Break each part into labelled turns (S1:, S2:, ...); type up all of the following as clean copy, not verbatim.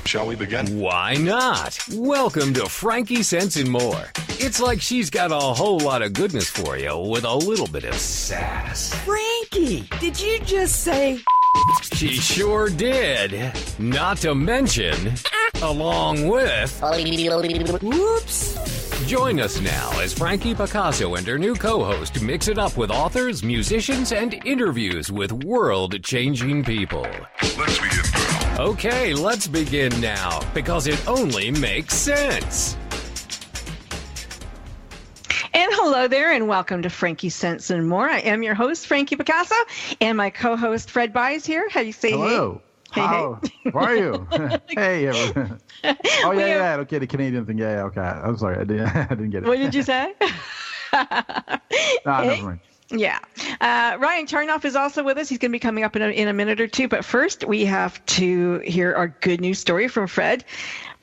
S1: Shall we begin?
S2: Why not? Welcome to Frankie Sense and More. It's like she's got a whole lot of goodness for you with a little bit of sass.
S3: Frankie, did you just say...
S2: She sure did. Not to mention, along with...
S3: Whoops.
S2: Join us now as Frankie Picasso and her new co-host mix it up with authors, musicians, and interviews with world-changing people.
S1: Let's begin now.
S2: Okay, let's begin now, because it only makes sense.
S4: And hello there, and welcome to Frankie Sense and More. I am your host, Frankie Picasso, and my co-host, Fred Byes here. How do you say
S5: hello?
S4: Hey?
S5: How are you? Hey. Oh, yeah. Okay, the Canadian thing. Yeah, okay. I'm sorry. I didn't get it.
S4: What did you say?
S5: Never mind.
S4: Yeah. Ryan Charnoff is also with us. He's going to be coming up in a minute or two. But first, we have to hear our good news story from Fred.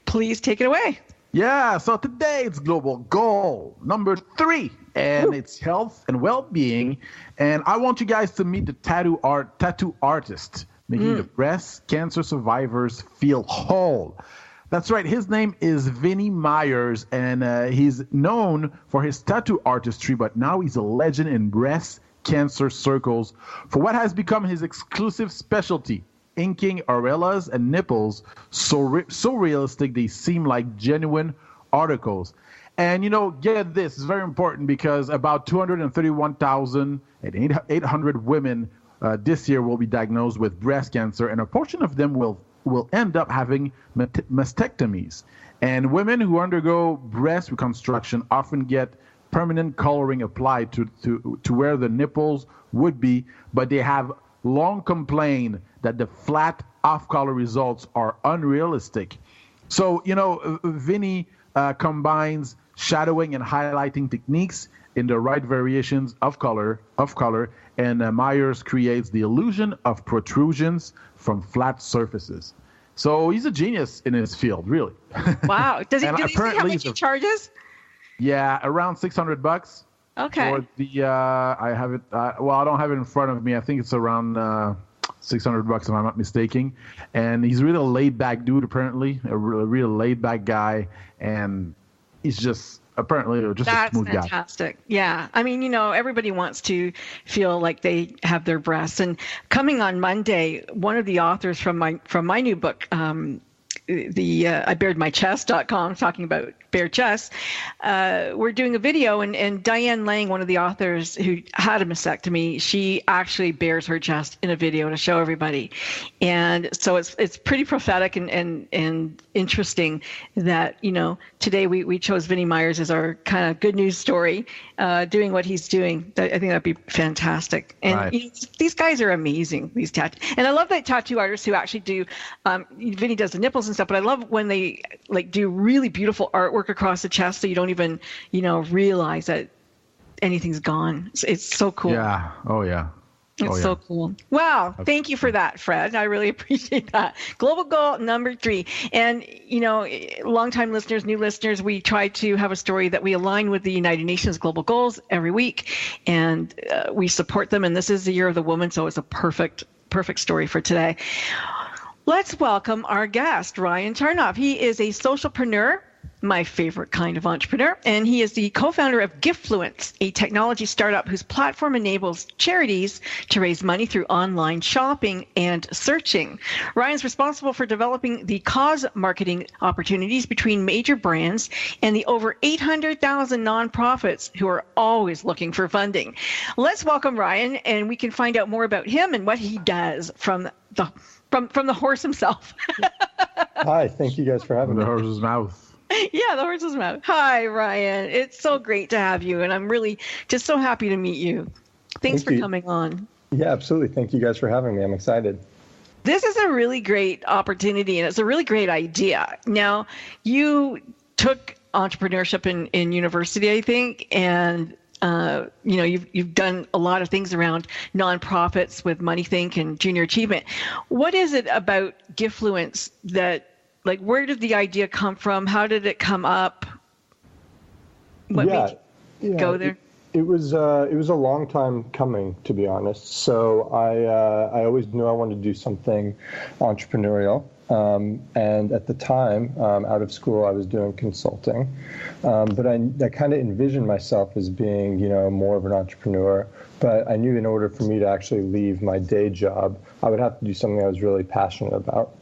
S4: Please take it away.
S5: Yeah, so today it's global goal number 3, and it's health and well-being. And I want you guys to meet the tattoo artist making the breast cancer survivors feel whole. That's right. His name is Vinnie Myers, and he's known for his tattoo artistry, but now he's a legend in breast cancer circles for what has become his exclusive specialty, inking areolas and nipples so realistic they seem like genuine articles. And, get this, it's very important because about 231,800 women this year will be diagnosed with breast cancer, and a portion of them will end up having mastectomies. And women who undergo breast reconstruction often get permanent coloring applied to where the nipples would be, but they have long complained that the flat off-color results are unrealistic. So, Vinnie combines shadowing and highlighting techniques in the right variations of color, and Myers creates the illusion of protrusions from flat surfaces. So he's a genius in his field, really.
S4: Wow. Does he say how much he charges?
S5: Yeah, around $600.
S4: Okay.
S5: For the I have it. I don't have it in front of me. I think it's around $600 if I'm not mistaken. And he's really a laid-back dude, apparently, a real laid-back guy, and he's just apparently just a smooth guy.
S4: That's fantastic. Yeah. I mean, everybody wants to feel like they have their breasts. And coming on Monday, one of the authors from my new book, ibaredmychest.com, talking about bare chest, we're doing a video, and Diane Lang, one of the authors who had a mastectomy, she actually bares her chest in a video to show everybody. And so it's pretty prophetic and interesting that, today we chose Vinnie Myers as our kind of good news story, doing what he's doing. I think that'd be fantastic. And
S5: right.
S4: These guys are amazing, these tattoo. And I love that tattoo artists who actually do, Vinnie does the nipples and stuff, but I love when they do really beautiful artwork across the chest so you don't even, realize that anything's gone. It's so cool.
S5: Yeah. Oh, yeah.
S4: It's so cool. Wow. Thank you for that, Fred. I really appreciate that. Global goal number 3. And, longtime listeners, new listeners, we try to have a story that we align with the United Nations global goals every week. And we support them. And this is the Year of the Woman, so it's a perfect story for today. Let's welcome our guest, Ryan Charnoff. He is a socialpreneur, my favorite kind of entrepreneur, and he is the co-founder of Giftfluence, a technology startup whose platform enables charities to raise money through online shopping and searching. Ryan's responsible for developing the cause marketing opportunities between major brands and the over 800,000 nonprofits who are always looking for funding. Let's welcome Ryan, and we can find out more about him and what he does from the horse himself.
S6: Hi, thank you guys for having me.
S5: The horse's mouth.
S4: Yeah, the horse's mouth. Hi, Ryan. It's so great to have you, and I'm really just so happy to meet you. Thanks for coming on.
S6: Yeah, absolutely. Thank you guys for having me. I'm excited.
S4: This is a really great opportunity, and it's a really great idea. Now, you took entrepreneurship in university, I think, and you've done a lot of things around nonprofits with MoneyThink and Junior Achievement. What is it about Giftfluence that, where did the idea come from? How did it come up? What made you go there?
S6: It was a long time coming, to be honest. So I always knew I wanted to do something entrepreneurial. And at the time, out of school, I was doing consulting. But I kind of envisioned myself as being, more of an entrepreneur. But I knew in order for me to actually leave my day job, I would have to do something I was really passionate about.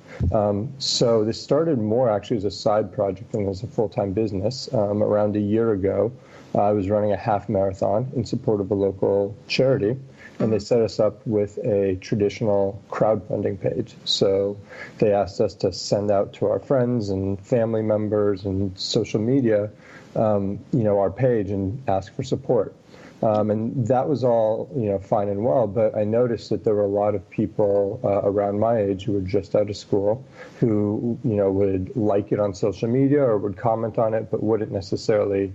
S6: So this started more actually as a side project than as a full-time business. Around a year ago, I was running a half marathon in support of a local charity, and they set us up with a traditional crowdfunding page. So they asked us to send out to our friends and family members and social media, our page and ask for support. And that was all, fine and well, but I noticed that there were a lot of people around my age who were just out of school who, would like it on social media or would comment on it, but wouldn't necessarily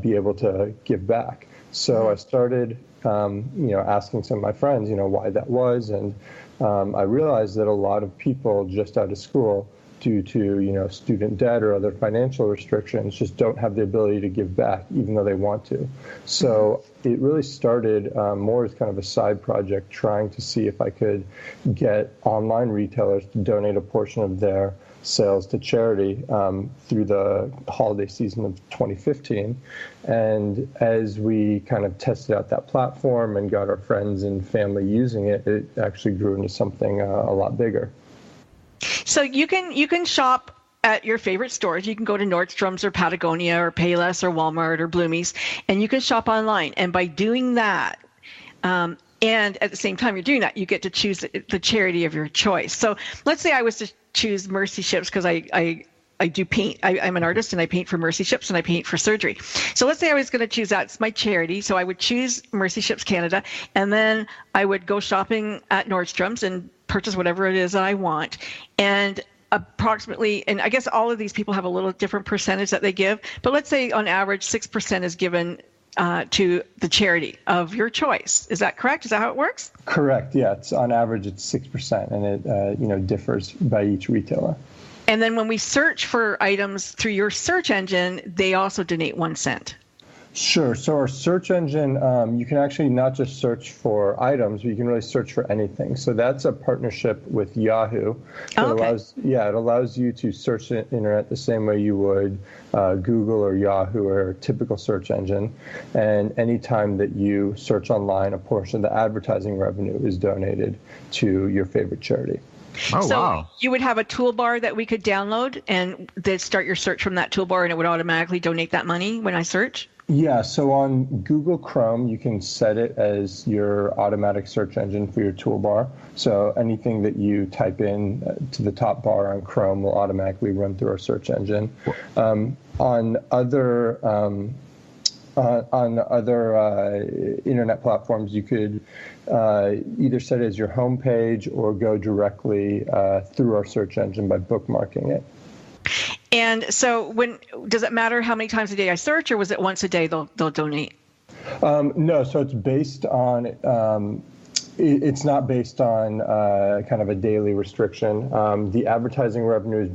S6: be able to give back. So I started, asking some of my friends, why that was. And I realized that a lot of people just out of school, due to, student debt or other financial restrictions, just don't have the ability to give back, even though they want to. So it really started more as kind of a side project, trying to see if I could get online retailers to donate a portion of their sales to charity through the holiday season of 2015. And as we kind of tested out that platform and got our friends and family using it, it actually grew into something a lot bigger.
S4: So you can shop at your favorite stores. You can go to Nordstrom's or Patagonia or Payless or Walmart or Bloomie's, and you can shop online. And by doing that, and at the same time you're doing that, you get to choose the charity of your choice. So let's say I was to choose Mercy Ships because I do paint. I'm an artist and I paint for Mercy Ships and I paint for surgery. So let's say I was going to choose that. It's my charity. So I would choose Mercy Ships Canada, and then I would go shopping at Nordstrom's and purchase whatever it is that I want. And approximately, and I guess all of these people have a little different percentage that they give, but let's say on average 6% is given to the charity of your choice. Is that correct? Is that how it works?
S6: Correct. Yeah. It's on average it's 6%, and it differs by each retailer.
S4: And then when we search for items through your search engine, they also donate 1 cent.
S6: Sure. So our search engine, you can actually not just search for items, but you can really search for anything. So that's a partnership with Yahoo. It allows you to search the internet the same way you would Google or Yahoo or a typical search engine. And anytime that you search online, a portion of the advertising revenue is donated to your favorite charity.
S5: Oh,
S4: so
S5: wow.
S4: You would have a toolbar that we could download and then start your search from that toolbar, and it would automatically donate that money when I search?
S6: Yeah, so on Google Chrome, you can set it as your automatic search engine for your toolbar. So anything that you type in to the top bar on Chrome will automatically run through our search engine. On other internet platforms, you could either set it as your homepage or go directly through our search engine by bookmarking it.
S4: And so does it matter how many times a day I search, or was it once a day they'll donate?
S6: No, so it's based on, it's not based on kind of a daily restriction. The advertising revenue is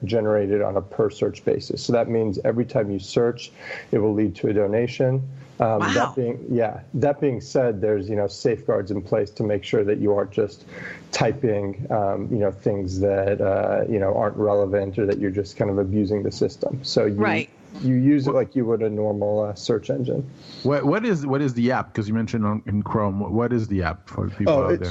S6: generated on a per search basis. So that means every time you search, it will lead to a donation.
S4: Wow.
S6: That being said, there's safeguards in place to make sure that you aren't just typing things that aren't relevant, or that you're just kind of abusing the system. So you use it like you would a normal search engine.
S5: What is the app? Because you mentioned in Chrome. What is the app for people out there?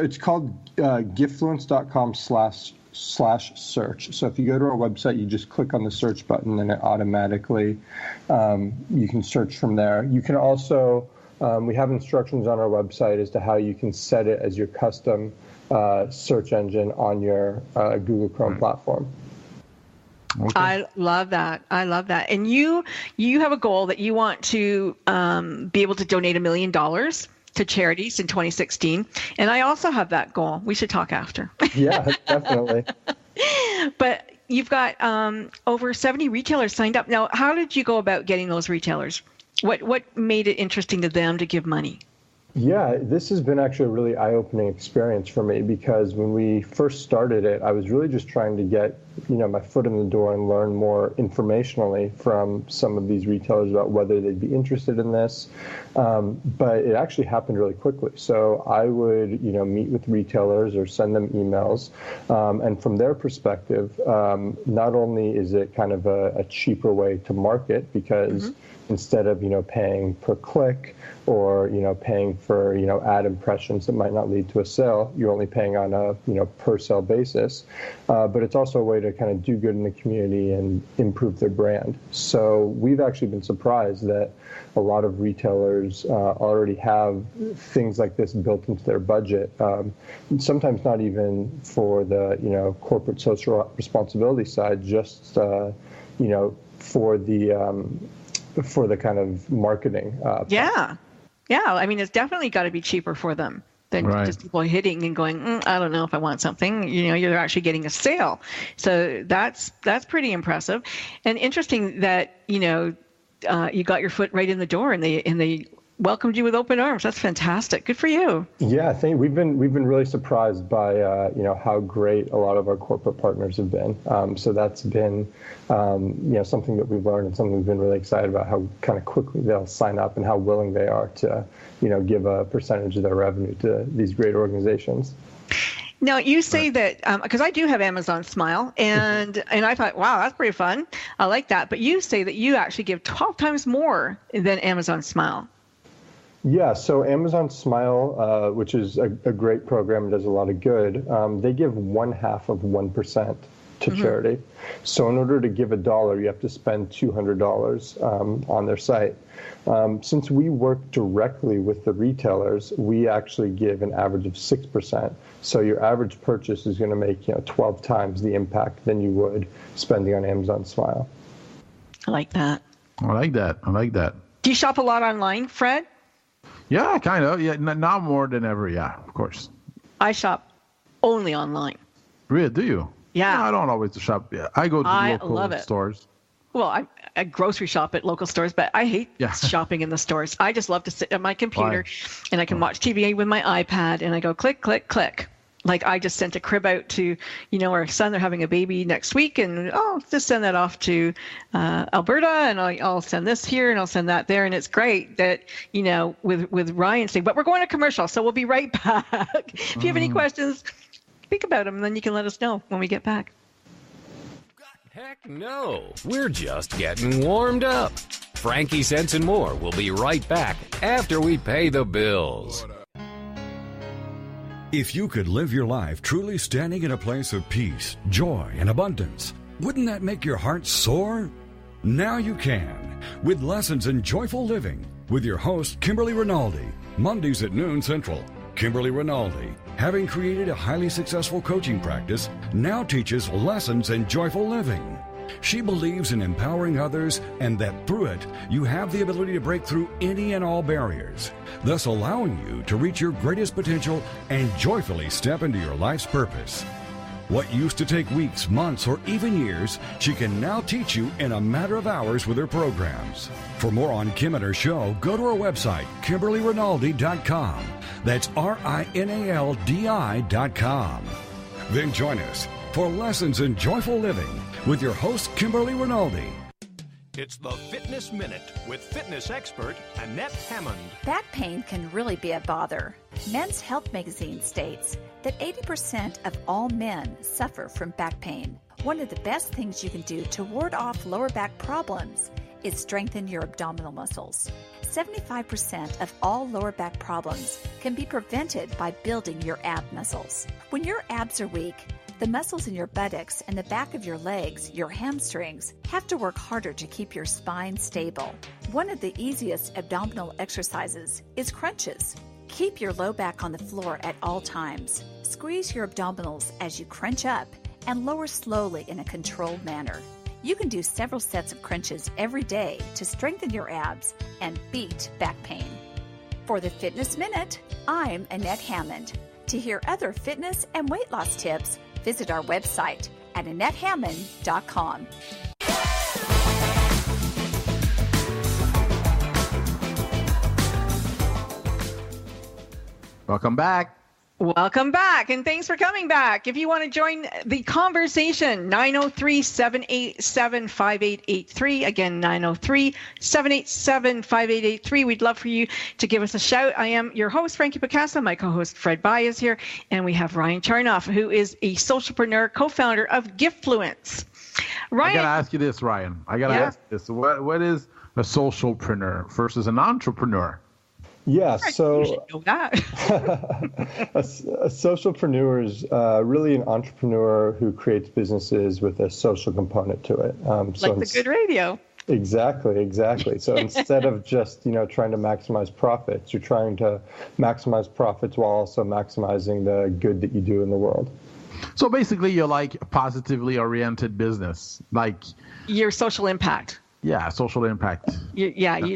S6: It's called Giftfluence.com/search. So if you go to our website, you just click on the search button, and it automatically you can search from there. You can also we have instructions on our website as to how you can set it as your custom search engine on your Google Chrome platform.
S5: Okay.
S4: I love that. And you have a goal that you want to be able to donate $1 million to charities in 2016. And I also have that goal. We should talk after.
S6: Yeah, definitely.
S4: But you've got over 70 retailers signed up. Now, how did you go about getting those retailers? What made it interesting to them to give money?
S6: Yeah, this has been actually a really eye-opening experience for me, because when we first started it, I was really just trying to get, my foot in the door and learn more informationally from some of these retailers about whether they'd be interested in this. But it actually happened really quickly. So I would, meet with retailers or send them emails. And from their perspective, not only is it kind of a cheaper way to market, because instead of, paying per click or, paying for, ad impressions that might not lead to a sale, you're only paying on a, per sale basis. But it's also a way to kind of do good in the community and improve their brand. So we've actually been surprised that a lot of retailers already have things like this built into their budget. Sometimes not even for the, corporate social responsibility side, just, for the kind of marketing.
S4: Yeah. I mean, it's definitely got to be cheaper for them than just people hitting and going, I don't know if I want something. You're actually getting a sale. So that's pretty impressive. And interesting that, you got your foot right in the door and they welcomed you with open arms. That's fantastic. Good for you.
S6: Yeah, I think we've been really surprised by how great a lot of our corporate partners have been. So that's been something that we've learned and something we've been really excited about, how kind of quickly they'll sign up and how willing they are to give a percentage of their revenue to these great organizations.
S4: Now, you say that, because I do have Amazon Smile, and I thought, wow, that's pretty fun. I like that. But you say that you actually give 12 times more than Amazon Smile.
S6: Yeah, so Amazon Smile, which is a great program and does a lot of good, they give 0.5% to charity. So in order to give $1, you have to spend $200 on their site. Since we work directly with the retailers, we actually give an average of 6%. So your average purchase is going to make 12 times the impact than you would spending on Amazon Smile.
S4: I like that.
S5: I like that.
S4: Do you shop a lot online, Fred?
S5: Yeah, kind of. Yeah, now more than ever. Yeah, of course.
S4: I shop only online.
S5: Really? Do you?
S4: Yeah.
S5: No, I don't always shop. Yeah, I go to local stores.
S4: Well, I grocery shop at local stores, but I hate shopping in the stores. I just love to sit at my computer and I can watch TV with my iPad and I go click, click, click. Like I just sent a crib out to, our son. They're having a baby next week, and just send that off to Alberta, and I'll send this here, and I'll send that there, and it's great that with Ryan saying, but we're going to commercial, so we'll be right back. If you have any questions, speak about them, and then you can let us know when we get back.
S2: Heck no, we're just getting warmed up. Frankie Sense and More will be right back after we pay the bills.
S7: If you could live your life truly standing in a place of peace, joy, and abundance, wouldn't that make your heart soar? Now you can, with Lessons in Joyful Living, with your host, Kimberly Rinaldi, Mondays at noon Central. Kimberly Rinaldi, having created a highly successful coaching practice, now teaches Lessons in Joyful Living. She believes in empowering others and that through it, you have the ability to break through any and all barriers, thus allowing you to reach your greatest potential and joyfully step into your life's purpose. What used to take weeks, months, or even years, she can now teach you in a matter of hours with her programs. For more on Kim and her show, go to her website, KimberlyRinaldi.com. That's RINALDI.com. Then join us for Lessons in Joyful Living with your host, Kimberly Rinaldi.
S8: It's the Fitness Minute with fitness expert Annette Hammond.
S9: Back pain can really be a bother. Men's Health magazine states that 80% of all men suffer from back pain. One of the best things you can do to ward off lower back problems is strengthen your abdominal muscles. 75% of all lower back problems can be prevented by building your ab muscles. When your abs are weak, the muscles in your buttocks and the back of your legs, your hamstrings, have to work harder to keep your spine stable. One of the easiest abdominal exercises is crunches. Keep your low back on the floor at all times. Squeeze your abdominals as you crunch up and lower slowly in a controlled manner. You can do several sets of crunches every day to strengthen your abs and beat back pain. For the Fitness Minute, I'm Annette Hammond. To hear other fitness and weight loss tips, visit our website at AnnetteHammond.com.
S5: Welcome back.
S4: Welcome back, and thanks for coming back. If you want to join the conversation, 903-787-5883. Again, 903-787-5883. We'd love for you to give us a shout. I am your host, Frankie Picasso. My co-host, Fred Bai, is here, and we have Ryan Charnoff, who is a socialpreneur, co-founder of Giftfluence. Ryan,
S5: I got to ask you this, Ryan. Ask this. What is a socialpreneur versus an entrepreneur?
S6: Yeah, so
S4: you should know that.
S6: a socialpreneur is really an entrepreneur who creates businesses with a social component to it.
S4: Like the good radio.
S6: Exactly. So instead of just trying to maximize profits, you're trying to maximize profits while also maximizing the good that you do in the world.
S5: So basically, you're like a positively oriented business, like
S4: your social impact.
S5: Yeah, social impact.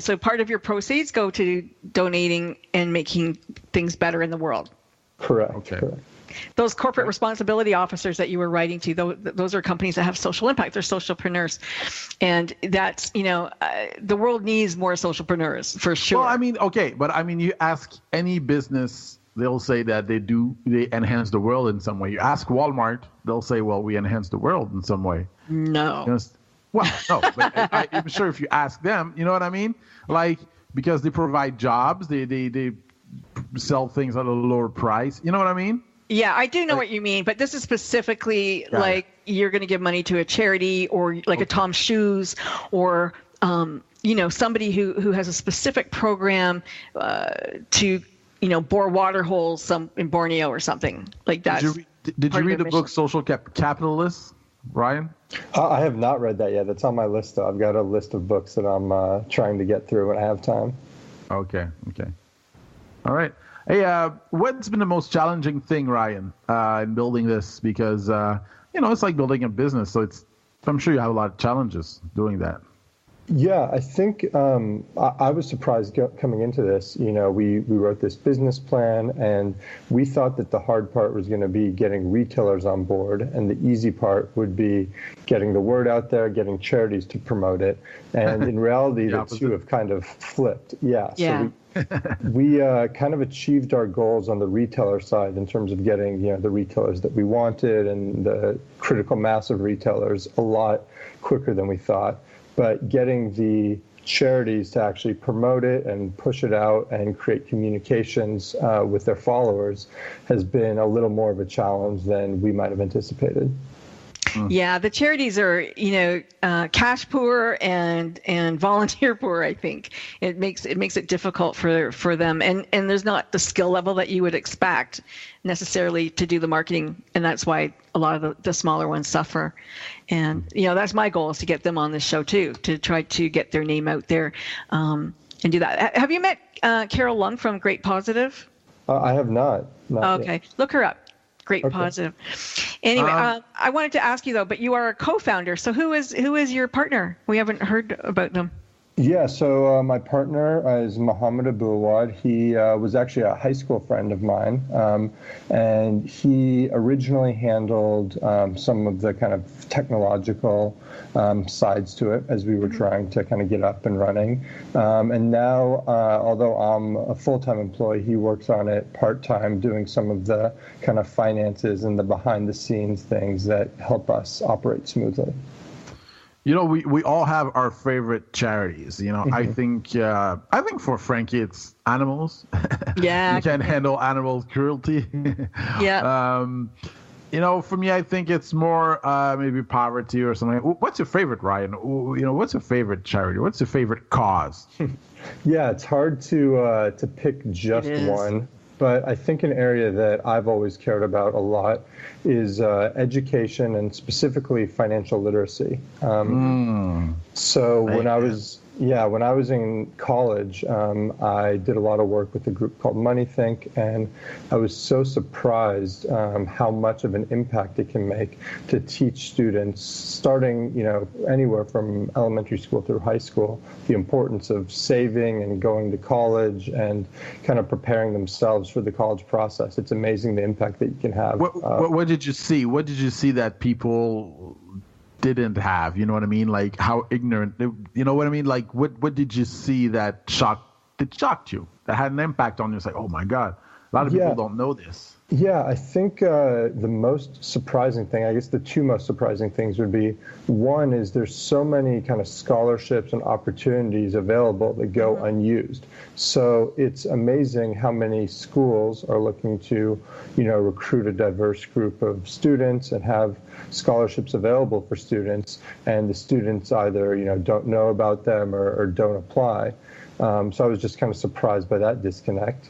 S4: So part of your proceeds go to donating and making things better in the world.
S6: Correct.
S5: Okay.
S6: Correct.
S4: Those corporate responsibility officers that you were writing to, those are companies that have social impact. They're socialpreneurs. And that's, the world needs more socialpreneurs, for sure.
S5: Well, you ask any business, they'll say that they enhance the world in some way. You ask Walmart, they'll say, well, we enhance the world in some way.
S4: No.
S5: Well, no, but I'm sure if you ask them, you know what I mean? Like, because they provide jobs, they sell things at a lower price. You know what I mean?
S4: Yeah, I do know what you mean, but this is specifically like you're going to give money to a charity or like a Tom's Shoes or, somebody who has a specific that to, bore water holes in Borneo or something like that.
S5: Did you read the book Social Capitalists, Ryan?
S6: I have not read that yet. It's on my list, though. I've got a list of books that I'm trying to get through when I have time.
S5: Okay. All right. Hey, what's been the most challenging thing, Ryan, in building this? Because, it's like building a business, so I'm sure you have a lot of challenges doing that.
S6: Yeah, I think I was surprised coming into this. We wrote this business plan, and we thought that the hard part was going to be getting retailers on board, and the easy part would be getting the word out there, getting charities to promote it. And in reality, the two have kind of flipped. Yeah. So we kind of achieved our goals on the retailer side in terms of getting the retailers that we wanted and the critical mass of retailers a lot quicker than we thought. But getting the charities to actually promote it and push it out and create communications with their followers has been a little more of a challenge than we might have anticipated.
S4: Yeah, the charities are, cash poor and volunteer poor. I think it makes it difficult for them, and there's not the skill level that you would expect necessarily to do the marketing, and that's why a lot of the smaller ones suffer. And that's my goal, is to get them on this show too, to try to get their name out there and do that. Have you met Carol Lung from Great Positive?
S6: I have not.
S4: Okay,
S6: yet.
S4: Look her up. Great Positive. Anyway, I wanted to ask you though, but you are a co-founder. So who is your partner? We haven't heard about them.
S6: Yeah, so my partner is Mohammed Abulwad. He was actually a high school friend of mine, and he originally handled some of the kind of technological sides to it as we were trying to kind of get up and running. And now, although I'm a full-time employee, he works on it part-time, doing some of the kind of finances and the behind-the-scenes things that help us operate smoothly.
S5: We all have our favorite charities. I think for Frankie it's animals.
S4: Yeah.
S5: You can handle animal cruelty.
S4: Yeah.
S5: For me, I think it's more maybe poverty or something. What's your favorite, Ryan? What's your favorite charity? What's your favorite cause?
S6: Yeah, it's hard to pick just one. But I think an area that I've always cared about a lot is education and specifically financial literacy. So when I was in college, I did a lot of work with a group called MoneyThink, and I was so surprised how much of an impact it can make to teach students, starting anywhere from elementary school through high school, the importance of saving and going to college and kind of preparing themselves for the college process. It's amazing the impact that you can have.
S5: What did you see? What did you see that people didn't have? You know what I mean? Like how ignorant, you know what I mean? Like what did you see that shocked you, that had an impact on you? It's like, oh my God, A lot of people don't know this.
S6: Yeah, I think the most surprising thing, I guess the two most surprising things would be, one is there's so many kind of scholarships and opportunities available that go unused. So it's amazing how many schools are looking to, recruit a diverse group of students and have scholarships available for students, and the students either, don't know about them or don't apply. So I was just kind of surprised by that disconnect.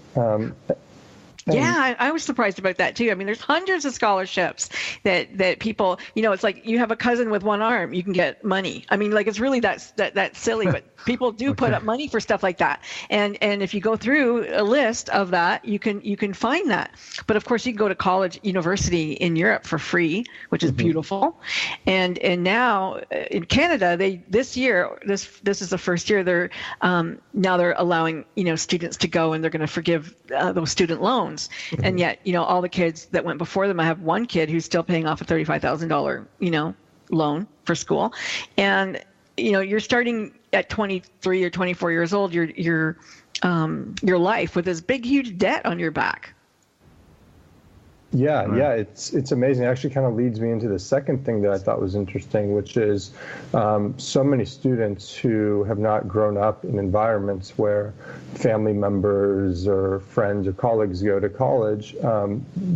S4: Yeah, I was surprised about that too. I mean, there's hundreds of scholarships that people, it's like you have a cousin with one arm, you can get money. I mean, like it's really that silly, but people do put up money for stuff like that. And if you go through a list of that, you can find that. But of course, you can go to college, university in Europe for free, which is beautiful. And now in Canada, this year, this is the first year now they're allowing students to go, and they're going to forgive those student loans. And yet, all the kids that went before them, I have one kid who's still paying off a $35,000, loan for school. And, you're starting at 23 or 24 years old, your life with this big, huge debt on your back.
S6: Yeah, it's amazing. It actually kind of leads me into the second thing that I thought was interesting, which is so many students who have not grown up in environments where family members or friends or colleagues go to college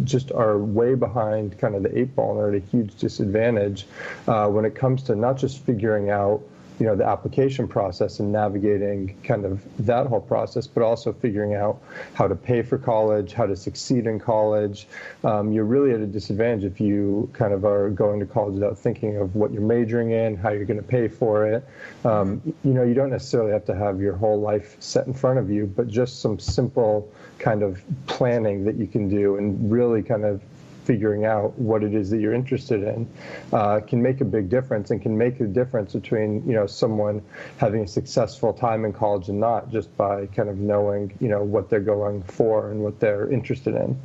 S6: just are way behind kind of the eight ball and are at a huge disadvantage when it comes to not just figuring out the application process and navigating kind of that whole process, but also figuring out how to pay for college, how to succeed in college. You're really at a disadvantage if you kind of are going to college without thinking of what you're majoring in, how you're going to pay for it. You don't necessarily have to have your whole life set in front of you, but just some simple kind of planning that you can do and really kind of figuring out what it is that you're interested in can make a big difference, and can make a difference between someone having a successful time in college and not, just by kind of knowing what they're going for and what they're interested in.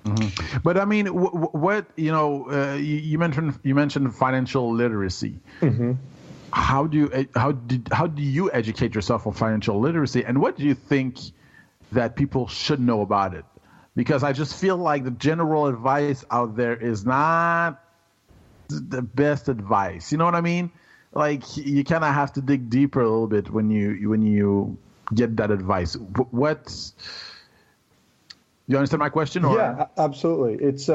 S5: Mm-hmm. But I mean, what you mentioned financial literacy. Mm-hmm. How do you educate yourself on financial literacy, and what do you think that people should know about it? Because I just feel like the general advice out there is not the best advice. You know what I mean? Like, you kind of have to dig deeper a little bit when you get that advice. You understand my question? Or?
S6: Yeah, absolutely. It's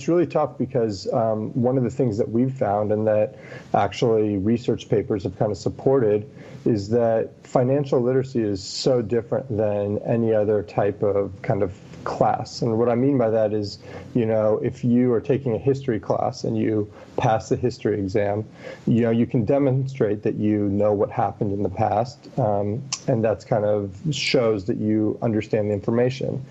S6: really tough because one of the things that we've found, and that actually research papers have kind of supported, is that financial literacy is so different than any other type of kind of class. And what I mean by that is, if you are taking a history class and you pass the history exam, you can demonstrate that you know what happened in the past, and that's kind of shows that you understand the information.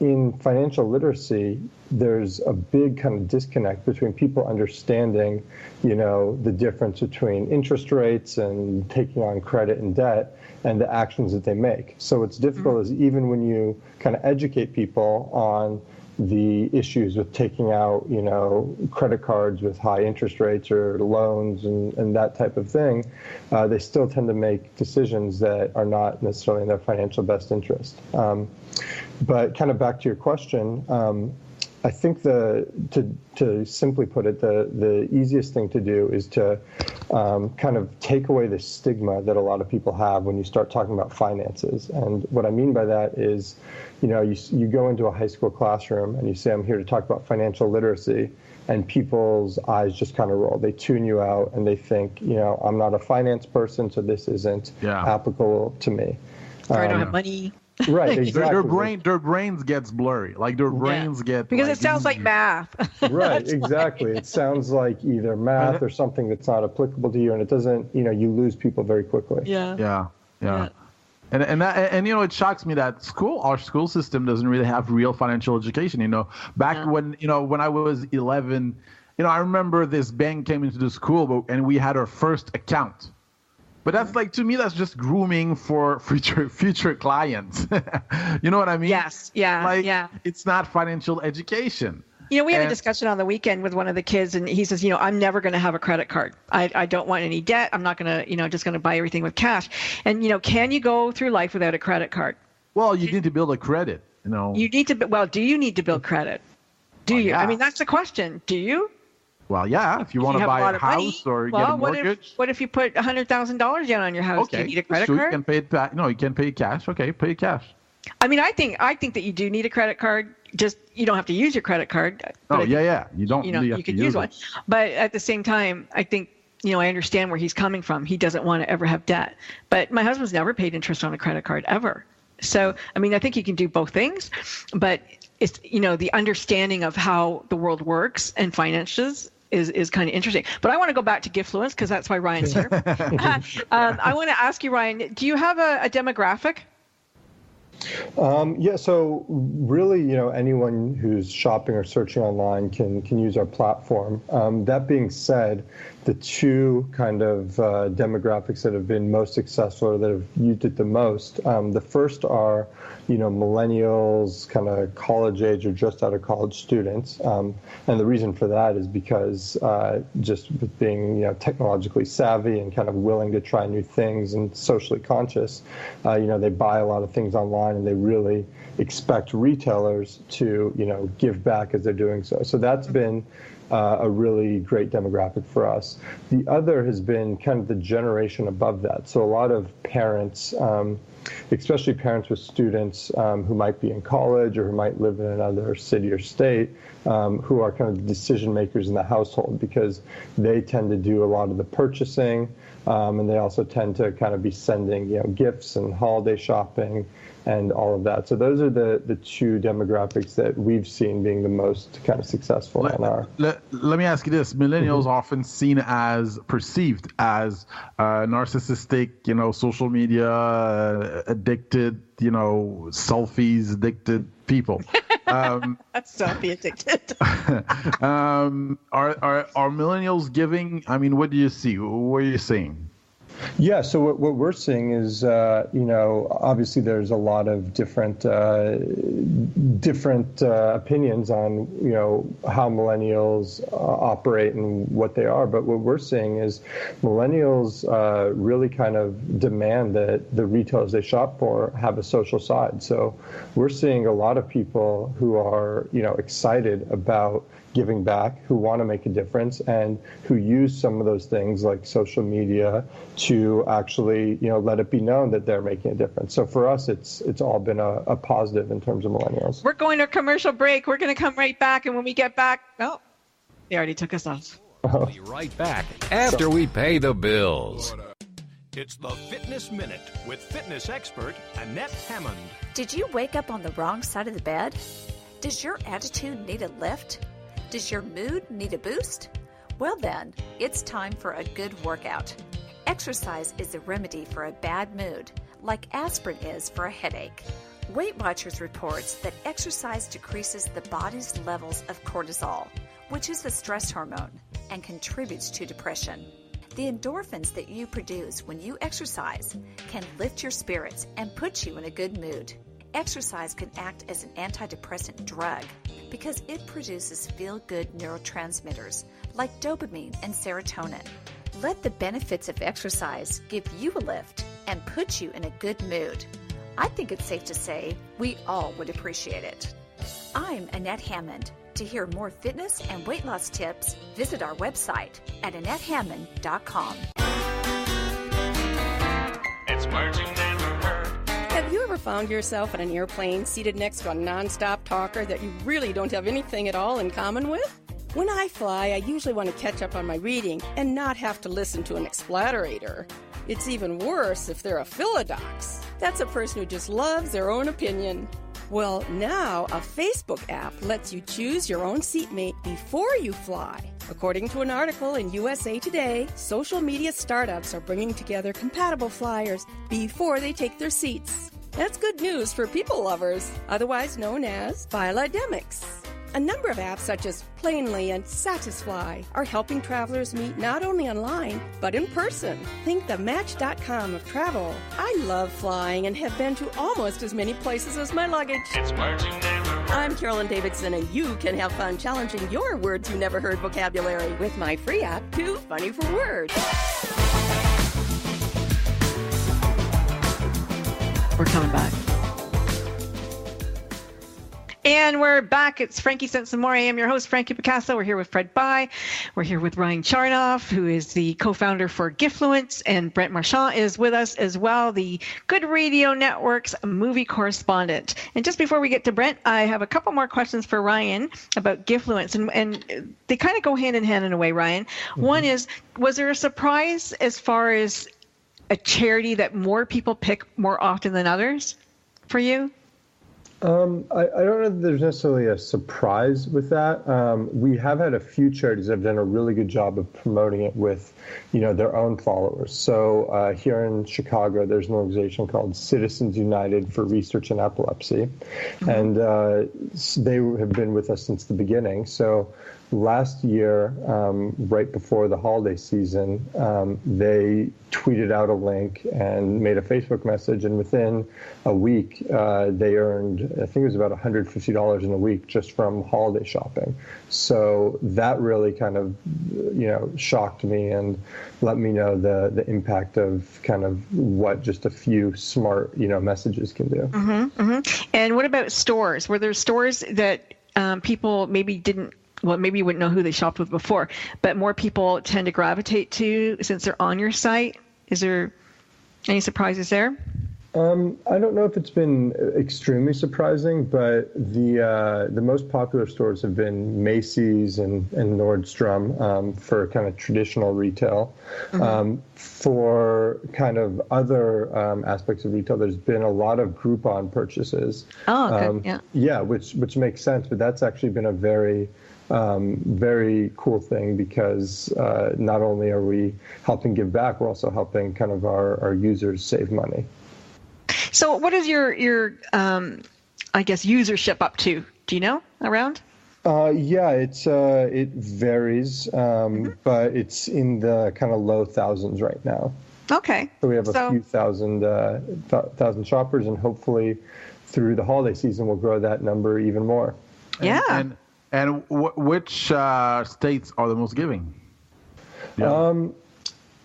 S6: In financial literacy, there's a big kind of disconnect between people understanding, the difference between interest rates and taking on credit and debt, and the actions that they make. So what's difficult is even when you kind of educate people on the issues with taking out, credit cards with high interest rates or loans and that type of thing, they still tend to make decisions that are not necessarily in their financial best interest. But kind of back to your question, I think to simply put it, the easiest thing to do is to kind of take away the stigma that a lot of people have when you start talking about finances. And what I mean by that is, you go into a high school classroom and you say, I'm here to talk about financial literacy, and people's eyes just kind of roll. They tune you out and they think, I'm not a finance person, so this isn't applicable to me.
S4: Or I don't have money.
S6: Right, exactly.
S5: Their brains gets blurry. Like their brains get
S4: because it sounds like math.
S6: Right, exactly. It sounds like either math or something that's not applicable to you, and it doesn't. You lose people very quickly.
S4: Yeah.
S5: And it shocks me that our school system doesn't really have real financial education. Back when I was 11, I remember this bank came into the school, and we had our first account. But that's to me, that's just grooming for future clients. You know what I mean?
S4: Yes. Yeah.
S5: It's not financial education.
S4: We had a discussion on the weekend with one of the kids, and he says, I'm never going to have a credit card. I don't want any debt. I'm not going to, just going to buy everything with cash. And, can you go through life without a credit card?
S5: Well, you need to build a credit.
S4: You need to. Well, do you need to build credit? Do you?
S5: yeah.
S4: I mean, that's the question. Do you?
S5: Well, yeah. If you want to buy a house or get a mortgage.
S4: What if you put $100,000 down on your house?
S5: Okay.
S4: Do you need a credit
S5: sure,
S4: card?
S5: You can pay it back. No, you can pay cash. Okay, pay cash.
S4: I mean, I think that you do need a credit card. Just you don't have to use your credit card.
S5: Oh, yeah. You don't.
S4: You could use one. But at the same time, I think I understand where he's coming from. He doesn't want to ever have debt. But my husband's never paid interest on a credit card ever. So I mean, I think you can do both things, but it's the understanding of how the world works and finances is kind of interesting. But I want to go back to Giftfluence because that's why Ryan's here. I want to ask you, Ryan, do you have a demographic?
S6: Yeah, so really, anyone who's shopping or searching online can use our platform. That being said, the two kind of demographics that have been most successful or that have used it the most, the first are, millennials, kind of college age or just out of college students. And the reason for that is because just with being, technologically savvy and kind of willing to try new things and socially conscious, they buy a lot of things online and they really expect retailers to, give back as they're doing so. So that's been a really great demographic for us. The other has been kind of the generation above that. So a lot of parents, especially parents with students who might be in college or who might live in another city or state, who are kind of the decision makers in the household because they tend to do a lot of the purchasing, and they also tend to kind of be sending gifts and holiday shopping and all of that. So those are the two demographics that we've seen being the most kind of successful on our.
S5: Let me ask you this: millennials often perceived as narcissistic, social media addicted, selfies addicted people.
S4: That's selfie addicted.
S5: Are millennials giving? I mean, what do you see? What are you seeing?
S6: Yeah, so what we're seeing is, obviously there's a lot of different opinions on, how millennials operate and what they are. But what we're seeing is millennials really kind of demand that the retailers they shop for have a social side. So we're seeing a lot of people who are, excited about giving back, who want to make a difference, and who use some of those things like social media to actually, let it be known that they're making a difference. So for us, it's all been a positive in terms of millennials.
S4: We're going to a commercial break. We're going to come right back, and when we get back, they already took us off.
S2: We'll be right back after we pay the bills.
S8: It's the Fitness Minute with fitness expert Annette Hammond.
S9: Did you wake up on the wrong side of the bed? Does your attitude need a lift? Does your mood need a boost? Well then, it's time for a good workout. Exercise is a remedy for a bad mood, like aspirin is for a headache. Weight Watchers reports that exercise decreases the body's levels of cortisol, which is the stress hormone, and contributes to depression. The endorphins that you produce when you exercise can lift your spirits and put you in a good mood. Exercise can act as an antidepressant drug because it produces feel-good neurotransmitters like dopamine and serotonin. Let the benefits of exercise give you a lift and put you in a good mood. I think it's safe to say we all would appreciate it. I'm Annette Hammond. To hear more fitness and weight loss tips, visit our website at AnnetteHammond.com.
S1: It's words you never heard.
S10: Have you ever found yourself in an airplane seated next to a nonstop talker that you really don't have anything at all in common with? When I fly, I usually want to catch up on my reading and not have to listen to an explatterator. It's even worse if they're a philodox. That's a person who just loves their own opinion. Well, now a Facebook app lets you choose your own seatmate before you fly. According to an article in USA Today, social media startups are bringing together compatible flyers before they take their seats. That's good news for people lovers, otherwise known as philademics. A number of apps such as Planely and Satisfly are helping travelers meet not only online, but in person. Think the Match.com of travel. I love flying and have been to almost as many places as my luggage.
S1: It's words you never heard.
S10: I'm Carolyn Davidson, and you can have fun challenging your words you never heard vocabulary with my free app, Too Funny for Words.
S4: We're coming back. And we're back. It's Frankie Sense and More. I am your host, Frankie Picasso. We're here with Fred Bai. We're here with Ryan Charnoff, who is the co-founder for Gifluence, and Brent Marchand is with us as well, the Good Radio Network's movie correspondent. And just before we get to Brent, I have a couple more questions for Ryan about Gifluence, and they kind of go hand in hand in a way, Ryan. Mm-hmm. One is, was there a surprise as far as a charity that more people pick more often than others for you?
S6: I don't know that there's necessarily a surprise with that. We have had a few charities that have done a really good job of promoting it with, their own followers. So here in Chicago, there's an organization called Citizens United for Research in Epilepsy, and they have been with us since the beginning. So last year, right before the holiday season, they tweeted out a link and made a Facebook message, and within a week, they earned, I think it was about $150 in a week just from holiday shopping. So that really kind of, shocked me and let me know the impact of kind of what just a few smart, messages can do.
S4: Mm-hmm, mm-hmm. And what about stores? Were there stores that people maybe maybe you wouldn't know who they shopped with before, but more people tend to gravitate to since they're on your site? Is there any surprises there?
S6: I don't know if it's been extremely surprising, but the most popular stores have been Macy's and Nordstrom for kind of traditional retail. Mm-hmm. For kind of other aspects of retail, there's been a lot of Groupon purchases.
S4: Oh, okay. Yeah.
S6: Yeah, which makes sense, but that's actually been a very cool thing because not only are we helping give back, we're also helping kind of our users save money.
S4: So what is your I guess, usership up to? Do you know around?
S6: Yeah, it varies, but it's in the kind of low thousands right now.
S4: Okay.
S6: So we have a few thousand shoppers, and hopefully through the holiday season, we'll grow that number even more.
S4: Yeah.
S5: And which states are the most giving?
S6: Yeah.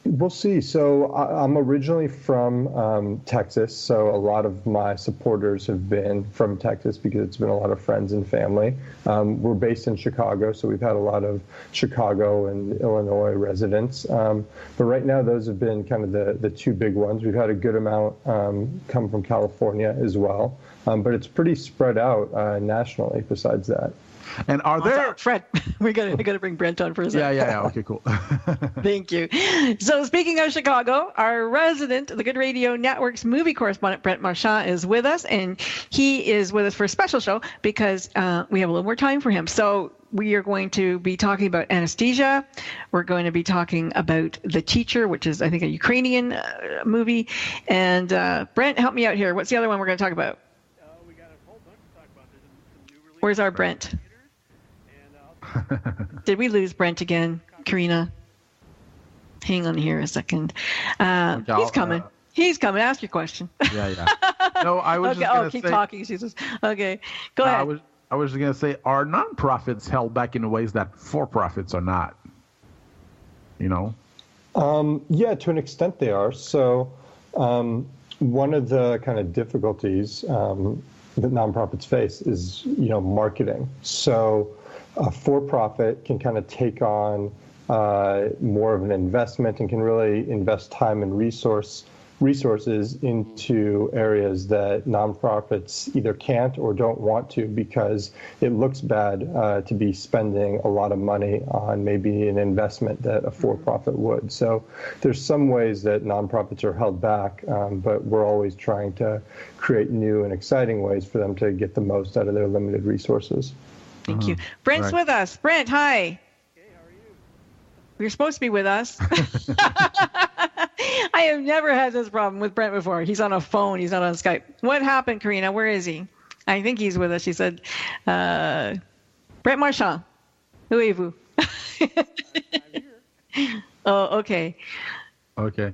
S6: We'll see. So I'm originally from Texas, so a lot of my supporters have been from Texas because it's been a lot of friends and family. We're based in Chicago, so we've had a lot of Chicago and Illinois residents. But right now, those have been kind of the two big ones. We've had a good amount come from California as well, but it's pretty spread out nationally besides that.
S5: And are there...
S4: Fred, I gotta bring Brent on for a second.
S5: Yeah. Okay, cool.
S4: Thank you. So speaking of Chicago, our resident, the Good Radio Network's movie correspondent, Brent Marchand, is with us, and he is with us for a special show because we have a little more time for him. So we are going to be talking about Anesthesia. We're going to be talking about The Teacher, which is, I think, a Ukrainian movie. And Brent, help me out here. What's the other one we're going to talk about?
S11: We got a whole bunch to talk about. There's some new releases.
S4: Where's our Brent? Did we lose Brent again, Karina? Hang on here a second. He's coming. He's coming. Ask your question.
S5: Yeah. No, I was
S4: okay.
S5: just going to
S4: keep
S5: say...
S4: talking, Jesus. Okay, go ahead.
S5: I was going to say, are nonprofits held back in ways that for-profits are not?
S6: Yeah, to an extent they are. So one of the kind of difficulties that nonprofits face is, marketing. So a for-profit can kind of take on more of an investment and can really invest time and resources into areas that nonprofits either can't or don't want to because it looks bad to be spending a lot of money on maybe an investment that a for-profit would. So there's some ways that nonprofits are held back, but we're always trying to create new and exciting ways for them to get the most out of their limited resources.
S4: Thank you. Brent's with us. Brent, hi.
S11: Hey, how are you?
S4: You're supposed to be with us. I have never had this problem with Brent before. He's on a phone. He's not on Skype. What happened, Karina? Where is he? I think he's with us. She said, Brent Marchand. Où êtes-vous?
S11: I'm here.
S4: Oh, okay.
S5: Okay.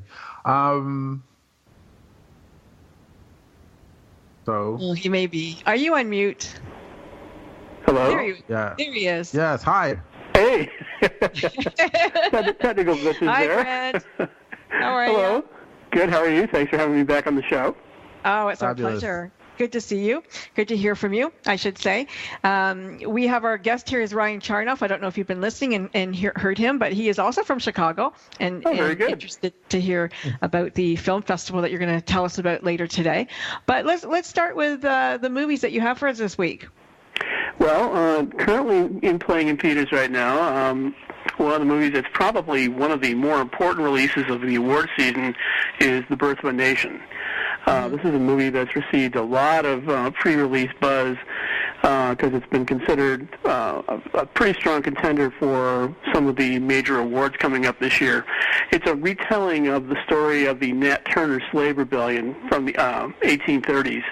S5: So.
S4: Well, he may be. Are you on mute?
S11: Hello?
S5: There
S4: he is.
S5: Yes, hi.
S11: Hey! Technical glitches
S4: Hi,
S11: there.
S4: Brent. How are
S11: Hello.
S4: you?
S11: Good, how are you? Thanks for having me back on the show.
S4: Oh, it's
S5: Fabulous.
S4: our pleasure. Good to see you. Good to hear from you, I should say. We have our guest here is Ryan Charnoff. I don't know if you've been listening and heard him, but he is also from Chicago and interested to hear about the film festival that you're going to tell us about later today. But let's start with the movies that you have for us this week.
S11: Well, currently playing in theaters right now, one of the movies that's probably one of the more important releases of the award season is The Birth of a Nation. This is a movie that's received a lot of pre-release buzz because it's been considered a pretty strong contender for some of the major awards coming up this year. It's a retelling of the story of the Nat Turner slave rebellion from the 1830s,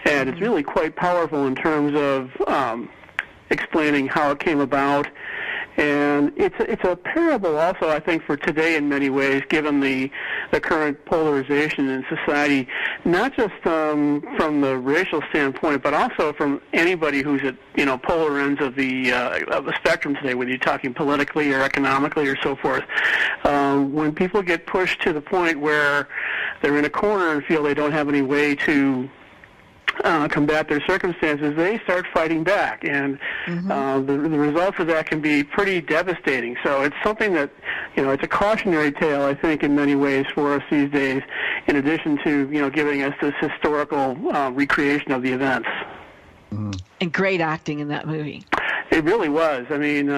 S11: and it's really quite powerful in terms of explaining how it came about. And it's a parable also, I think, for today in many ways, given the current polarization in society, not just from the racial standpoint, but also from anybody who's at polar ends of the spectrum today, whether you're talking politically or economically or so forth. When people get pushed to the point where they're in a corner and feel they don't have any way to combat their circumstances, they start fighting back, and the results of that can be pretty devastating. So it's something that, it's a cautionary tale, I think, in many ways for us these days, in addition to, giving us this historical recreation of the events.
S4: And great acting in that movie.
S11: It really was. I mean,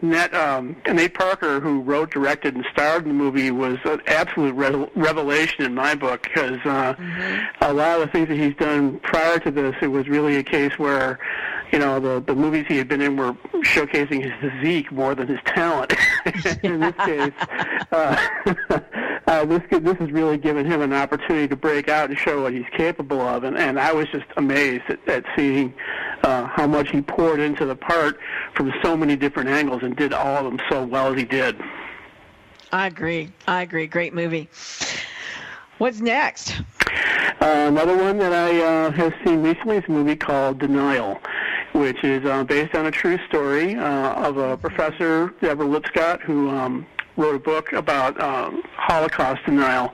S11: Nate Parker, who wrote, directed, and starred in the movie, was an absolute revelation in my book because a lot of the things that he's done prior to this, it was really a case where, the movies he had been in were showcasing his physique more than his talent. In this case, this has really given him an opportunity to break out and show what he's capable of, and I was just amazed at seeing how much he poured into the part from so many different angles and did all of them so well as he did.
S4: I agree. Great movie. What's next?
S11: Another one that I have seen recently is a movie called Denial, which is based on a true story of a professor, Deborah Lipscott, who wrote a book about Holocaust denial.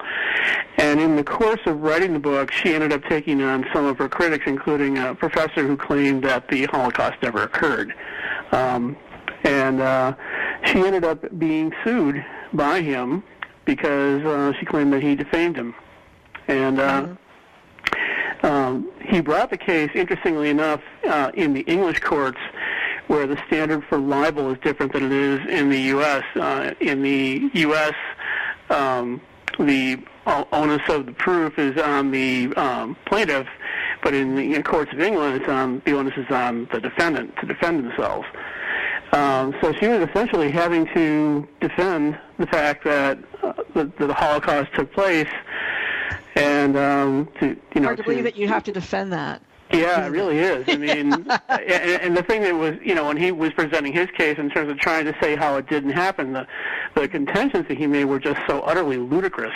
S11: And in the course of writing the book, she ended up taking on some of her critics, including a professor who claimed that the Holocaust never occurred. And she ended up being sued by him because she claimed that he defamed him. And he brought the case, interestingly enough, in the English courts, where the standard for libel is different than it is in the U.S. In the U.S., the onus of the proof is on the plaintiff, but in the courts of England, the onus is on the defendant to defend themselves. So she was essentially having to defend the fact that the Holocaust took place, and
S4: hard to believe that you have to defend that.
S11: Yeah, it really is. I mean, and the thing that was, when he was presenting his case in terms of trying to say how it didn't happen, the contentions that he made were just so utterly ludicrous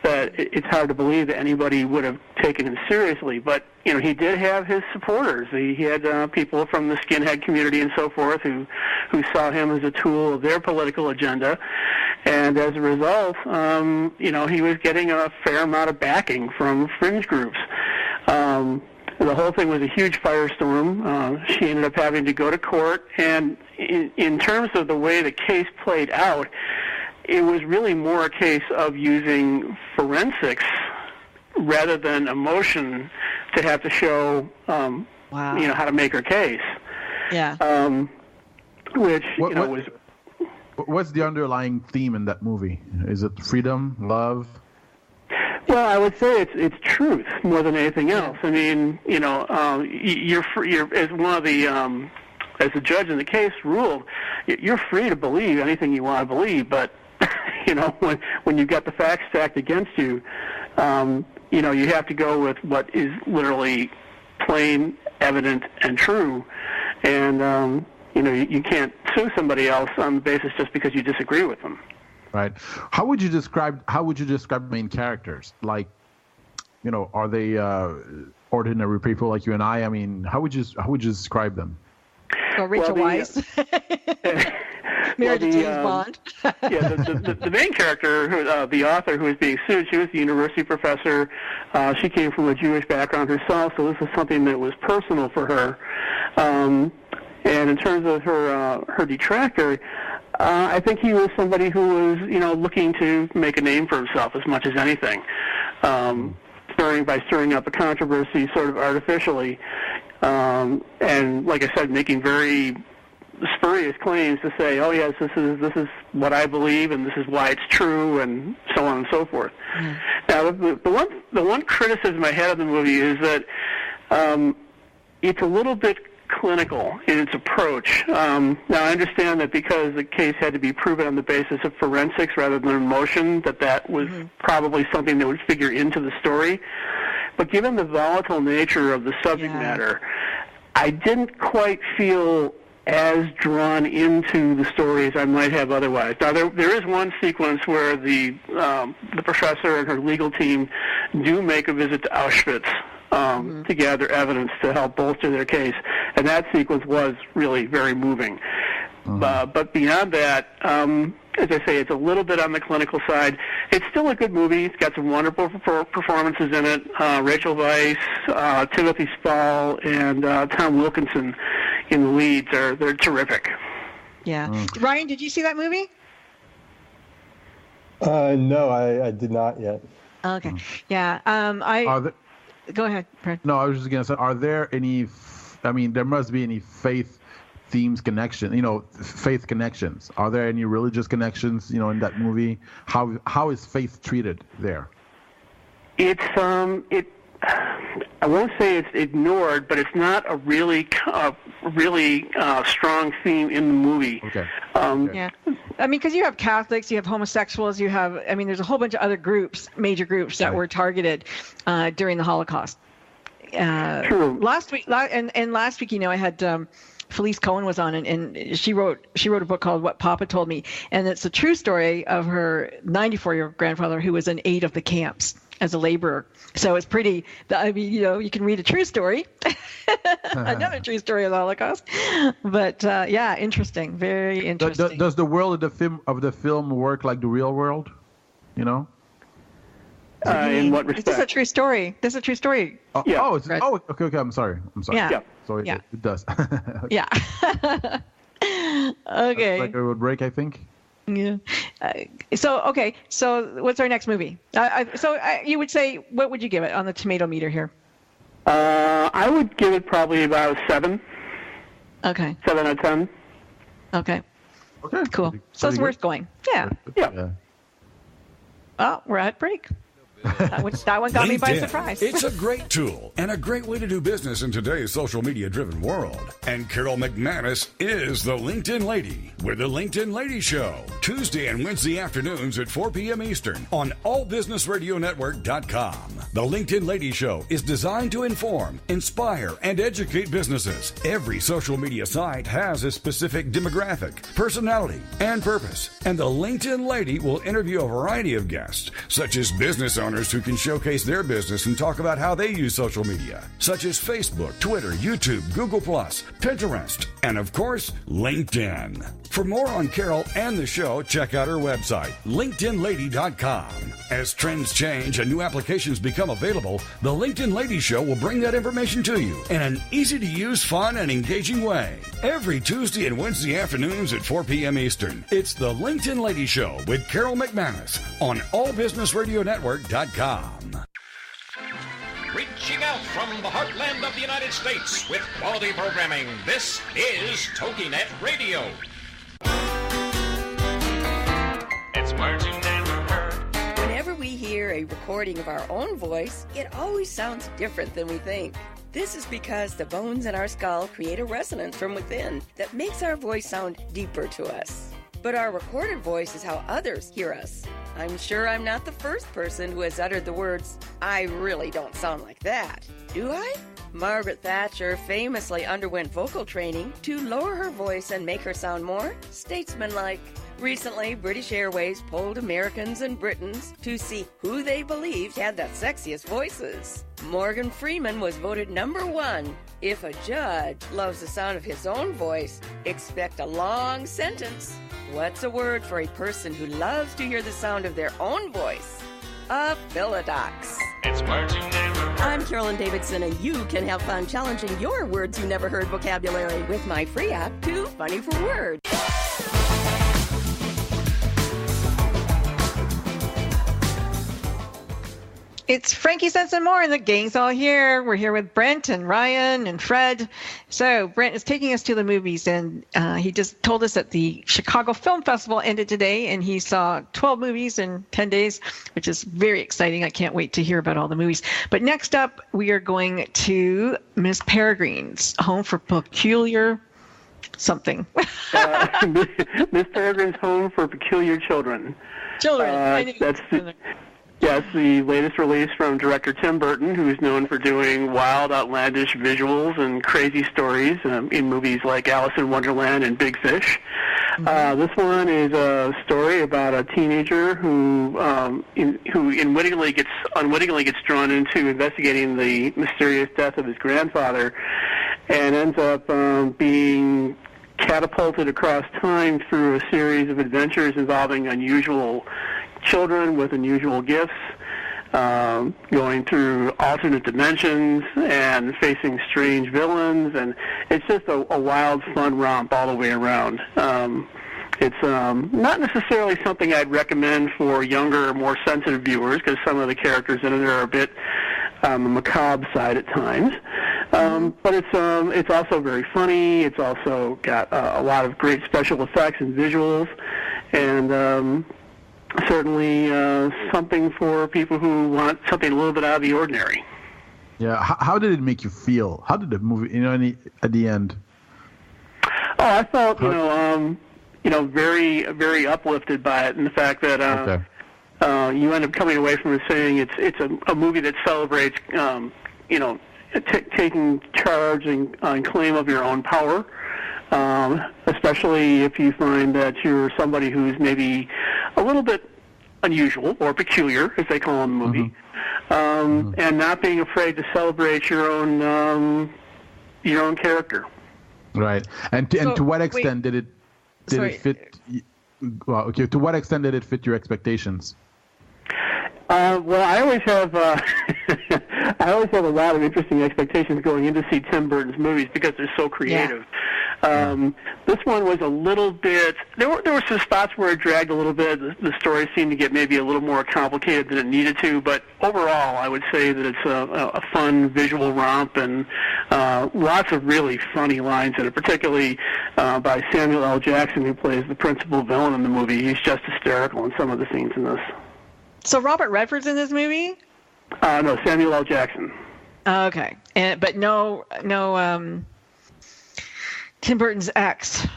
S11: that it's hard to believe that anybody would have taken him seriously. But, he did have his supporters. He had people from the skinhead community and so forth who saw him as a tool of their political agenda. And as a result, he was getting a fair amount of backing from fringe groups. The whole thing was a huge firestorm. She ended up having to go to court, and in terms of the way the case played out, it was really more a case of using forensics rather than emotion to have to show, how to make her case.
S4: Yeah.
S11: Which,
S5: was... What's the underlying theme in that movie? Is it freedom, love?
S11: Well, I would say it's truth more than anything else. I mean, you're as one of the as the judge in the case ruled, you're free to believe anything you want to believe, but when you've got the facts stacked against you, you have to go with what is literally plain, evident, and true, and you can't sue somebody else on the basis just because you disagree with them.
S5: Right. How would you describe main characters? Like, are they ordinary people like you and I? I mean, how would you describe them?
S4: Rachel Weisz. Married to James Bond.
S11: The main character, the author who was being sued, she was a university professor. She came from a Jewish background herself, so this was something that was personal for her. And in terms of her detractor, I think he was somebody who was, looking to make a name for himself as much as anything, by stirring up a controversy sort of artificially, and like I said, making very spurious claims to say, oh yes, this is what I believe, and this is why it's true, and so on and so forth. Now, the one criticism I had of the movie is that it's a little bit clinical in its approach. Now, I understand that because the case had to be proven on the basis of forensics rather than emotion, that was probably something that would figure into the story. But given the volatile nature of the subject matter, I didn't quite feel as drawn into the story as I might have otherwise. Now, there is one sequence where the professor and her legal team do make a visit to Auschwitz to gather evidence to help bolster their case, and that sequence was really very moving. But beyond that, as I say, it's a little bit on the clinical side. It's still a good movie. It's got some wonderful performances in it. Rachel Weisz, Timothy Spall, and Tom Wilkinson in the leads. They're terrific.
S4: Yeah. Ryan, did you see that movie?
S6: No, I did not yet.
S4: Okay. Yeah. Go ahead, Fred.
S5: No, I was just going to say, are there any, there must be any faith themes connection, faith connections. Are there any religious connections, in that movie? How is faith treated there?
S11: It's, I won't say it's ignored, but it's not a really strong theme in the movie.
S5: Okay.
S4: Yeah. Because you have Catholics, you have homosexuals, you have, there's a whole bunch of other major groups that were targeted during the Holocaust.
S11: True.
S4: Last week, I had Felice Cohen was on, and she wrote a book called What Papa Told Me, and it's a true story of her 94-year-old grandfather who was in 8 of the camps as a laborer. So it's pretty, you can read a true story, another true story of the Holocaust. But interesting, very interesting.
S5: Does the world of the film work like the real world?
S11: In what respect?
S4: This is a true story.
S5: Oh,
S11: yeah.
S5: Okay. I'm sorry.
S4: Yeah.
S5: So it does.
S4: Yeah. Okay.
S5: Like a road break, I think.
S4: Yeah. So what's our next movie? You would say, what would you give it on the tomato meter here?
S11: I would give it probably about a 7.
S4: Okay.
S11: 7 out of 10.
S4: Okay.
S5: Okay.
S4: Cool. So it's worth going. Yeah. Oh, we're at break. That one got me by surprise.
S7: It's a great tool and a great way to do business in today's social media-driven world. And Carol McManus is the LinkedIn Lady with the LinkedIn Lady Show, Tuesday and Wednesday afternoons at 4 p.m. Eastern on allbusinessradionetwork.com. The LinkedIn Lady Show is designed to inform, inspire, and educate businesses. Every social media site has a specific demographic, personality, and purpose. And the LinkedIn Lady will interview a variety of guests, such as business owners who can showcase their business and talk about how they use social media, such as Facebook, Twitter, YouTube, Google+, Pinterest, and of course, LinkedIn. For more on Carol and the show, check out her website, LinkedInLady.com. As trends change and new applications become available, the LinkedIn Lady Show will bring that information to you in an easy-to-use, fun, and engaging way. Every Tuesday and Wednesday afternoons at 4 p.m. Eastern, it's the LinkedIn Lady Show with Carol McManus on allbusinessradionetwork.com.
S8: Reaching out from the heartland of the United States with quality programming, this is TogiNet Radio.
S1: It's Marching and Reheard.
S10: Whenever we hear a recording of our own voice, it always sounds different than we think. This is because the bones in our skull create a resonance from within that makes our voice sound deeper to us. But our recorded voice is how others hear us. I'm sure I'm not the first person who has uttered the words, "I really don't sound like that." Do I? Margaret Thatcher famously underwent vocal training to lower her voice and make her sound more statesmanlike. Recently, British Airways polled Americans and Britons to see who they believed had the sexiest voices. Morgan Freeman was voted number 1. If a judge loves the sound of his own voice, expect a long sentence. What's a word for a person who loves to hear the sound of their own voice? A philodox.
S1: It's words you never heard.
S10: I'm Carolyn Davidson, and you can have fun challenging your words you never heard vocabulary with my free app, Too Funny for Words.
S4: It's Frankie Sense and More, and the gang's all here. We're here with Brent and Ryan and Fred. So Brent is taking us to the movies, and he just told us that the Chicago Film Festival ended today, and he saw 12 movies in 10 days, which is very exciting. I can't wait to hear about all the movies. But next up, we are going to Miss Peregrine's Home for Peculiar something.
S11: Miss Peregrine's Home for Peculiar Children. Yes, the latest release from director Tim Burton, who's known for doing wild, outlandish visuals and crazy stories in movies like Alice in Wonderland and Big Fish. This one is a story about a teenager who unwittingly gets drawn into investigating the mysterious death of his grandfather, and ends up being catapulted across time through a series of adventures involving unusual children with unusual gifts, going through alternate dimensions and facing strange villains, and it's just a wild, fun romp all the way around. It's not necessarily something I'd recommend for younger, more sensitive viewers, because some of the characters in it are a bit on the macabre side at times. But it's also very funny. It's also got a lot of great special effects and visuals, and certainly something for people who want something a little bit out of the ordinary.
S5: Yeah. How did it make you feel? How did the movie, at the end?
S11: Oh, I felt, very, very uplifted by it, and the fact that you end up coming away from it saying it's a movie that celebrates, taking charge and claim of your own power. Especially if you find that you're somebody who's maybe a little bit unusual or peculiar, as they call in the movie, and not being afraid to celebrate your own character.
S5: Right, and to what extent did it fit? Well, okay. To what extent did it fit your expectations?
S11: Well, I always have a lot of interesting expectations going in to see Tim Burton's movies because they're so creative. This one was a little bit. There were some spots where it dragged a little bit. The story seemed to get maybe a little more complicated than it needed to. But overall, I would say that it's a fun visual romp, and lots of really funny lines in it, particularly by Samuel L. Jackson, who plays the principal villain in the movie. He's just hysterical in some of the scenes in this.
S4: So Robert Redford's in this movie?
S11: No, Samuel L. Jackson.
S4: Okay, but no. Tim Burton's ex,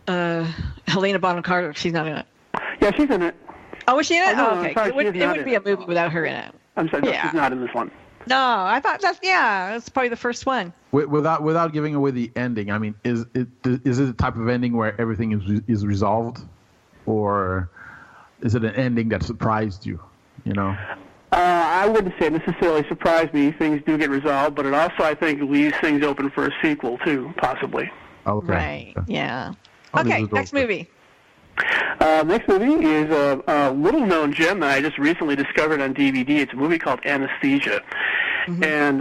S4: Helena Bonham Carter, she's not in it.
S11: Yeah, she's in it.
S4: Oh, was she in it?
S11: No,
S4: okay.
S11: sorry,
S4: It wouldn't be a movie without her in it.
S11: I'm sorry, no, she's not in this one.
S4: No, I thought that's probably the first one.
S5: Without giving away the ending, I mean, is it the type of ending where everything is resolved, or is it an ending that surprised you?
S11: I wouldn't say it necessarily surprised me. Things do get resolved, but it also, I think, leaves things open for a sequel, too, possibly.
S5: Okay.
S4: Right, yeah. Okay, next movie.
S11: Next movie is a little-known gem that I just recently discovered on DVD. It's a movie called Anesthesia. And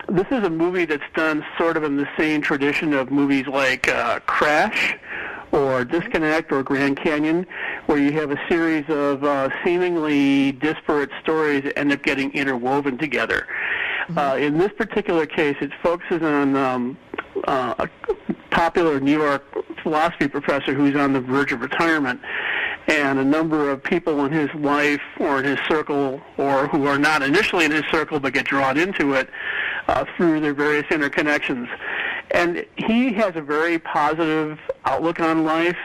S11: this is a movie that's done sort of in the same tradition of movies like Crash or Disconnect or Grand Canyon, where you have a series of seemingly disparate stories that end up getting interwoven together. In this particular case, it focuses on a popular New York philosophy professor who's on the verge of retirement, and a number of people in his life or in his circle, or who are not initially in his circle but get drawn into it through their various interconnections. And he has a very positive outlook on life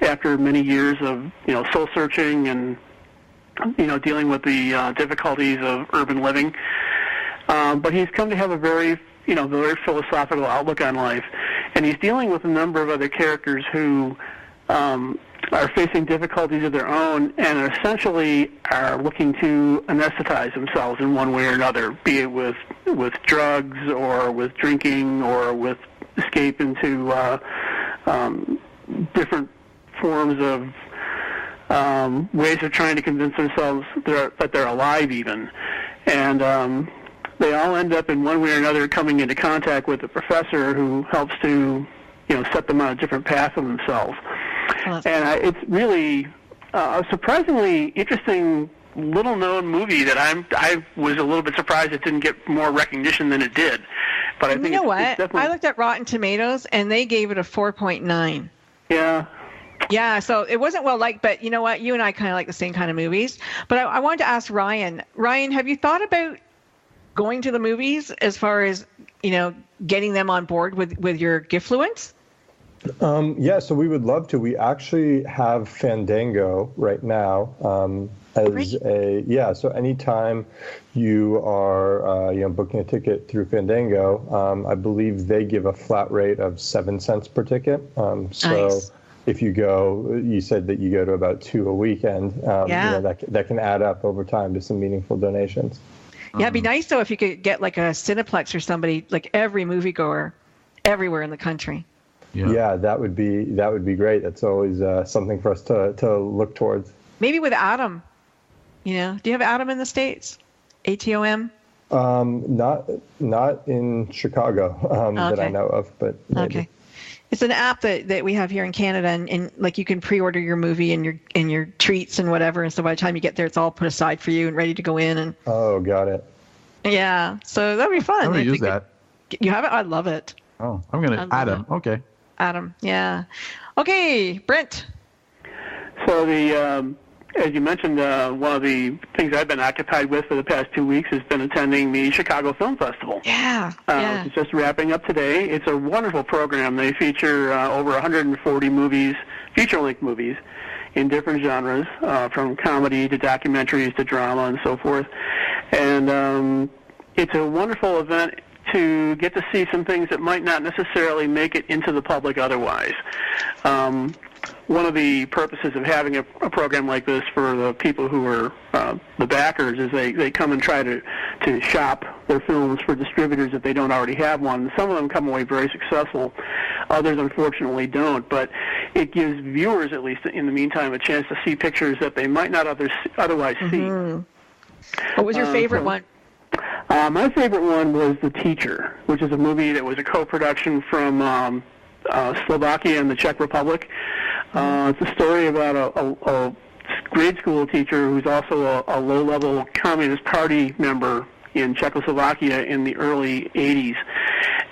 S11: after many years of soul searching and dealing with the difficulties of urban living. But he's come to have a very very philosophical outlook on life, and he's dealing with a number of other characters who are facing difficulties of their own and essentially are looking to anesthetize themselves in one way or another, be it with drugs or with drinking or with escape into different forms of ways of trying to convince themselves that they're alive even. And they all end up in one way or another coming into contact with a professor who helps to, set them on a different path of themselves. And it's really a surprisingly interesting, little-known movie that I was a little bit surprised it didn't get more recognition than it did. But I think
S4: you know what?
S11: It's definitely...
S4: I looked at Rotten Tomatoes, and they gave it a 4.9.
S11: Yeah.
S4: Yeah, so it wasn't well liked, but you know what? You and I kind of like the same kind of movies. But I wanted to ask Ryan. Ryan, have you thought about going to the movies as far as, getting them on board with your Gifluence?
S6: Yeah, so we would love to. We actually have Fandango right now so anytime you are booking a ticket through Fandango, I believe they give a flat rate of 7 cents per ticket.
S4: Nice.
S6: If you go, you said that you go to about 2 a weekend, that can add up over time to some meaningful donations.
S4: Yeah, it'd be nice though if you could get like a Cineplex or somebody, like every moviegoer everywhere in the country.
S6: Yeah, that would be great. That's always something for us to look towards.
S4: Maybe with Atom. Do you have Atom in the States? ATOM?
S6: Not in Chicago that I know of, but maybe.
S4: Okay. It's an app that we have here in Canada, and like you can pre-order your movie and your treats and whatever, and so by the time you get there, it's all put aside for you and ready to go in. And
S6: got it.
S4: Yeah, so that'd be fun.
S5: I'm gonna use that.
S4: You have it? I love it.
S5: Oh, I'm gonna Atom. Okay.
S4: Atom, yeah. Okay, Brent.
S11: So as you mentioned, one of the things I've been occupied with for the past 2 weeks has been attending the Chicago Film Festival.
S4: Yeah.
S11: It's just wrapping up today. It's a wonderful program. They feature over 140 movies, feature-length movies, in different genres, from comedy to documentaries to drama and so forth. And it's a wonderful event to get to see some things that might not necessarily make it into the public otherwise. One of the purposes of having a program like this for the people who are the backers is they come and try to shop their films for distributors if they don't already have one. Some of them come away very successful. Others, unfortunately, don't. But it gives viewers, at least in the meantime, a chance to see pictures that they might not otherwise see.
S4: What was your favorite one?
S11: My favorite one was The Teacher, which is a movie that was a co-production from Slovakia and the Czech Republic. It's a story about a grade school teacher who's also a low-level Communist Party member in Czechoslovakia in the early 80s,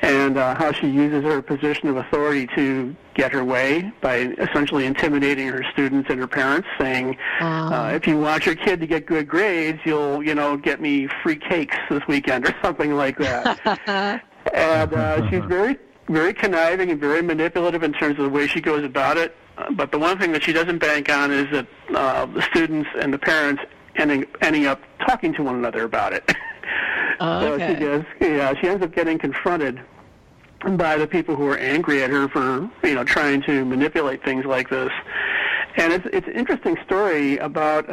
S11: and how she uses her position of authority to get her way by essentially intimidating her students and her parents, saying, if you want your kid to get good grades, you'll, get me free cakes this weekend or something like that. And she's very, very conniving and very manipulative in terms of the way she goes about it. But the one thing that she doesn't bank on is that the students and the parents ending up talking to one another about it.
S4: Okay.
S11: So she ends up getting confronted by the people who are angry at her for trying to manipulate things like this. And it's an interesting story about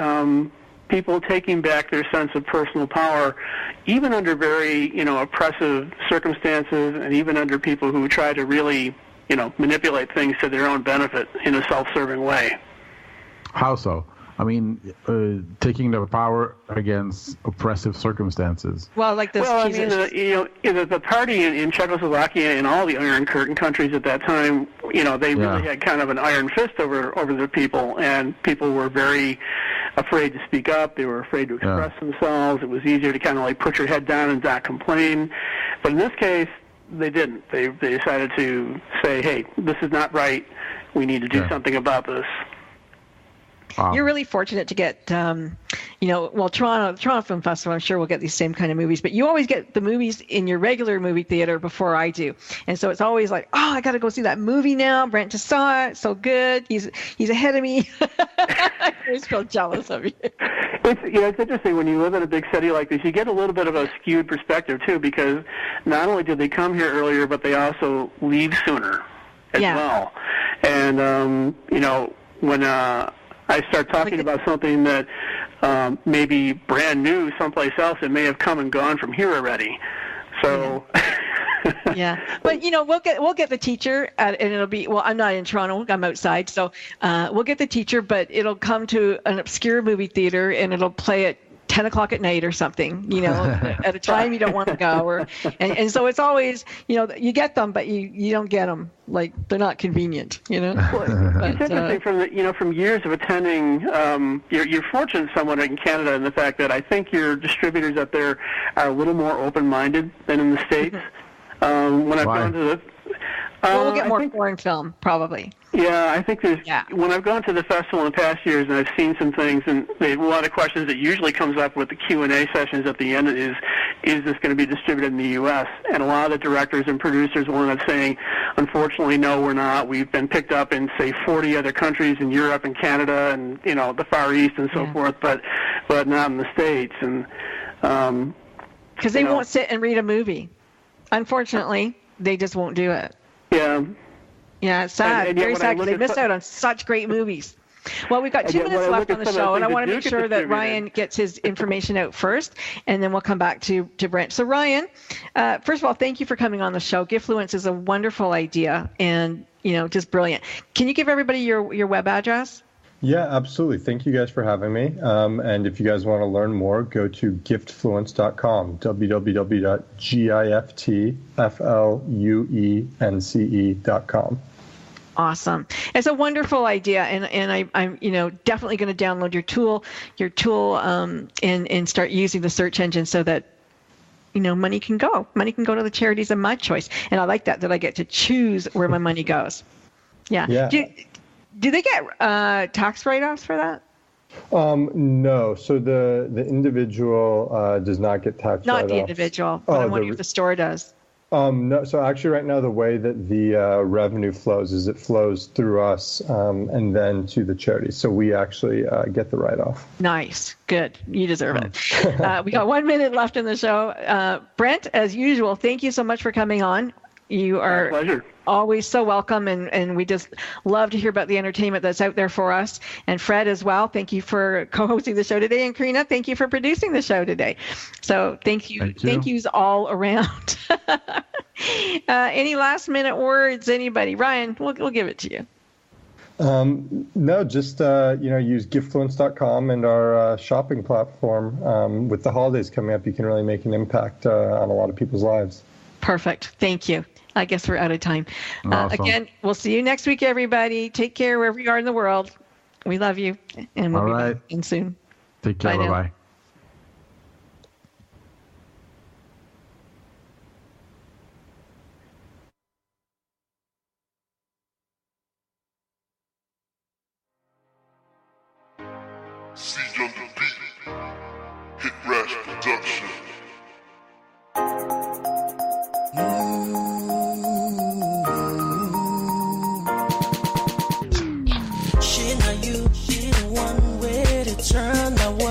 S11: people taking back their sense of personal power, even under very oppressive circumstances, and even under people who try to really manipulate things to their own benefit in a self-serving way.
S5: How so? I mean, taking the power against oppressive circumstances.
S4: Well, like this.
S11: Well, I mean, the party in Czechoslovakia and all the Iron Curtain countries at that time, they really had kind of an iron fist over the people, and people were very afraid to speak up. They were afraid to express themselves. It was easier to kind of like put your head down and not complain. But in this case, they didn't. They decided to say, hey, this is not right. We need to do something about this.
S5: Wow.
S4: You're really fortunate to get, Toronto Film Festival, I'm sure we'll get these same kind of movies, but you always get the movies in your regular movie theater before I do. And so it's always like, I got to go see that movie now. Brent just saw it. So good. He's ahead of me. I always feel jealous of you.
S11: It's interesting when you live in a big city like this, you get a little bit of a skewed perspective too, because not only did they come here earlier, but they also leave sooner as well. And, when I start talking about something that may be brand new someplace else, it may have come and gone from here already. So...
S4: Yeah, but we'll get the teacher, and it'll be, well, I'm not in Toronto, I'm outside, so we'll get the teacher, but it'll come to an obscure movie theater, and it'll play at 10 o'clock at night or something, at a time you don't want to go, and so it's always, you get them, but you don't get them, like they're not convenient,
S11: It's interesting from years of attending. You're fortunate somewhat in Canada in the fact that I think your distributors up there are a little more open-minded than in the States. When I've gone to the,
S4: we'll get more foreign film probably.
S11: Yeah, I think when I've gone to the festival in the past years and I've seen some things, and one of the questions that usually comes up with the Q&A sessions at the end is this going to be distributed in the U.S.? And a lot of the directors and producers will end up saying, unfortunately, no, we're not. We've been picked up in, say, 40 other countries in Europe and Canada and, the Far East and so forth, but not in the States. And
S4: because they won't sit and read a movie. Unfortunately, they just won't do it.
S11: Yeah.
S4: Yeah, it's sad.
S11: And
S4: very sad because they miss out on such great movies. Well, we've got 2 minutes left on the show, and I want to make sure that Ryan gets his information out first, and then we'll come back to Brent. So, Ryan, first of all, thank you for coming on the show. Gifluence is a wonderful idea and, just brilliant. Can you give everybody your web address?
S6: Yeah, absolutely. Thank you guys for having me. And if you guys want to learn more, go to giftfluence.com, www.giftfluence.com.
S4: Awesome. It's a wonderful idea, and I'm definitely going to download your tool, and start using the search engine so that money can go to the charities of my choice, and I like that I get to choose where my money goes. Yeah. Do they get tax write-offs for that?
S6: No. So the individual does not get tax write-offs.
S4: Not the individual, but I'm wondering if the store does.
S6: No. So actually right now the way that the revenue flows is it flows through us and then to the charity. So we actually get the write-off.
S4: Nice. Good. You deserve it. We got 1 minute left in the show. Brent, as usual, thank you so much for coming on. You are always so welcome, and we just love to hear about the entertainment that's out there for us. And Fred as well, thank you for co-hosting the show today. And Karina, thank you for producing the show today. So thank yous all around. Any last minute words, anybody? Ryan, we'll give it to you.
S6: No, just use giftfluence.com and our shopping platform. With the holidays coming up, you can really make an impact on a lot of people's lives.
S4: Perfect. Thank you. I guess we're out of time.
S5: Awesome.
S4: Again, we'll see you next week, everybody. Take care wherever you are in the world. We love you, and we'll be back in soon.
S5: Take care. Bye-bye.
S1: Siege on the beat. Hit Rash Production.
S12: Shit, now you be the one way to turn my world.